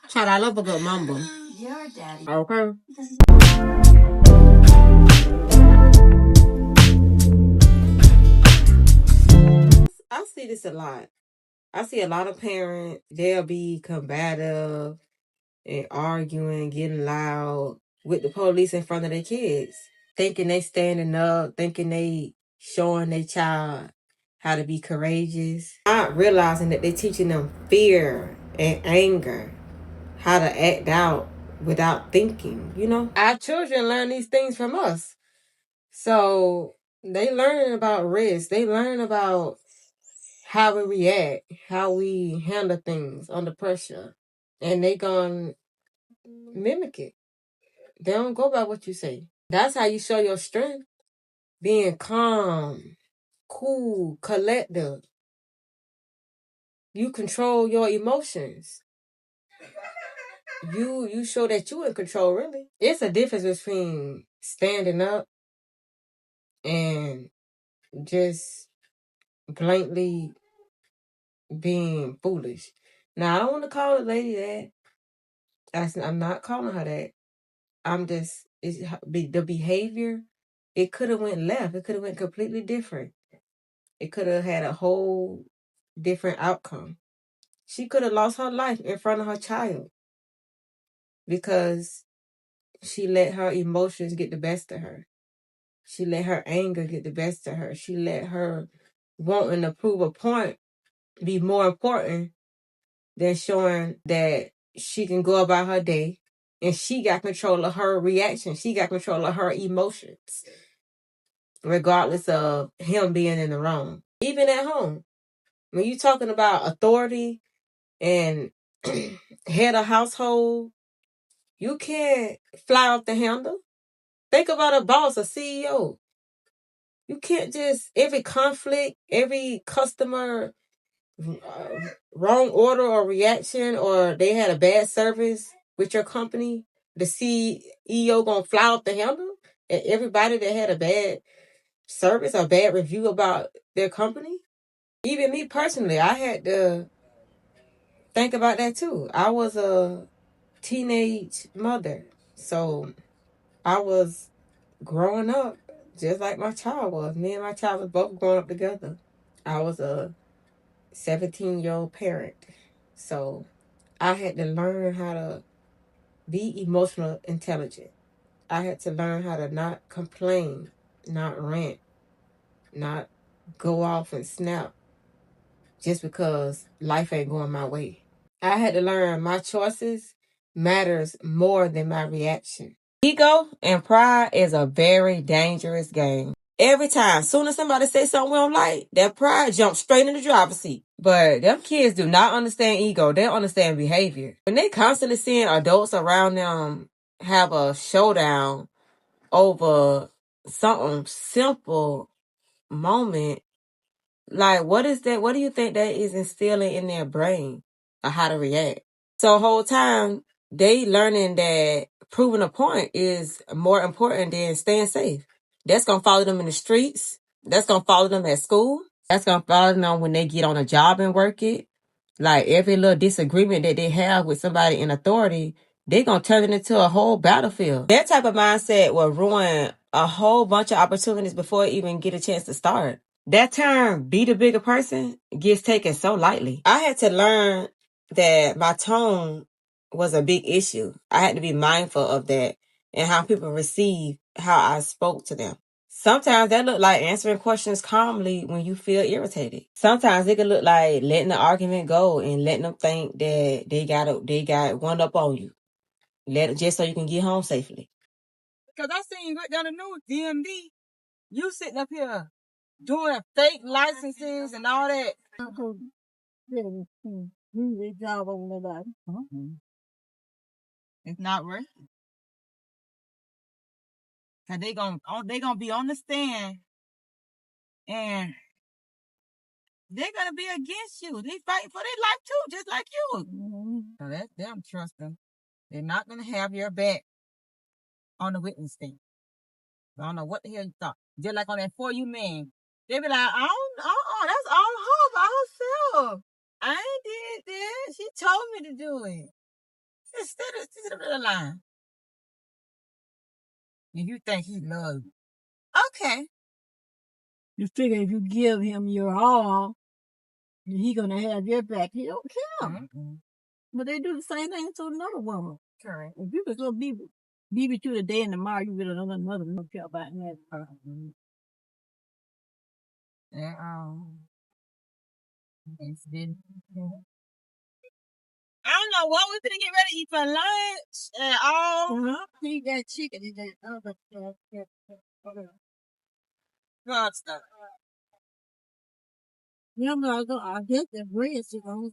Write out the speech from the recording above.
Child, I love a good mumble. Your daddy. Okay. I see this a lot. I see a lot of parents, they'll be combative and arguing, getting loud with the police in front of their kids, thinking they standing up, thinking they showing their child how to be courageous, not realizing that they're teaching them fear and anger, how to act out without thinking, you know? Our children learn these things from us. So they learn about risk. They learn about how we react, how we handle things under pressure. And they gonna mimic it. They don't go by what you say. That's how you show your strength. Being calm, cool, collective. You control your emotions. You show that you in control, really. It's a difference between standing up and just blankly being foolish. Now, I don't want to call a lady that. I'm not calling her that. I'm just the behavior. It could have went left. It could have went completely different. It could have had a whole different outcome. She could have lost her life in front of her child because she let her emotions get the best of her. She let her anger get the best of her. She let her wanting to prove a point be more important than showing that she can go about her day and she got control of her reaction. She got control of her emotions, regardless of him being in the wrong. Even at home, when you're talking about authority and head of household, you can't fly off the handle. Think about a boss, a CEO. You can't just, every conflict, every customer wrong order or reaction, or they had a bad service with your company, the CEO gonna fly off the handle and everybody that had a bad service or bad review about their company. Even me personally, I had to think about that too. I was a teenage mother, so I was growing up just like my child was. Me and my child was both growing up together. I was a 17-year-old parent, so I had to learn how to be emotional intelligent. I had to learn how to not complain, not rant, not go off and snap just because life ain't going my way. I had to learn my choices matters more than my reaction. Ego and pride is a very dangerous game. Every time, soon as somebody says something we don't like, that pride jumps straight in the driver's seat. But them kids do not understand ego. They understand behavior. When they constantly seeing adults around them have a showdown over something simple moment, like what is that? What do you think that is instilling in their brain of how to react? So whole time they learning that proving a point is more important than staying safe. That's gonna follow them in the streets. That's gonna follow them at school. That's gonna follow them when they get on a job and work it. Like every little disagreement that they have with somebody in authority, they gonna turn it into a whole battlefield. That type of mindset will ruin a whole bunch of opportunities before it even get a chance to start. That term, be the bigger person, gets taken so lightly. I had to learn that my tone was a big issue. I had to be mindful of that and how people receive how I spoke to them. Sometimes that look like answering questions calmly when you feel irritated. Sometimes it could look like letting the argument go and letting them think that they got one up on you. Let it just so you can get home safely. Because I seen you right down the news, DMD. You sitting up here doing fake licenses and all that. It's not worth it. Cause they gonna be on the stand and they're gonna be against you. They fighting for their life too, just like you. Mm-hmm. So that's them. Trust them. They're not gonna have your back on the witness stand. I don't know what the hell you thought. Just like on that For You man, they be like, I don't, that's on her by herself. I ain't did that. She told me to do it. Sit to the line. And you think he loves you. Okay. You figure if you give him your all, he gonna have your back. He don't care. Mm-hmm. But they do the same thing to another woman. Correct. If you could go be with you today and tomorrow you with another no care about that. Yeah. It's been. I don't know what we finna get ready to eat for lunch and all. Eat that chicken and that other God stuff. Yeah, I get the bread. She gonna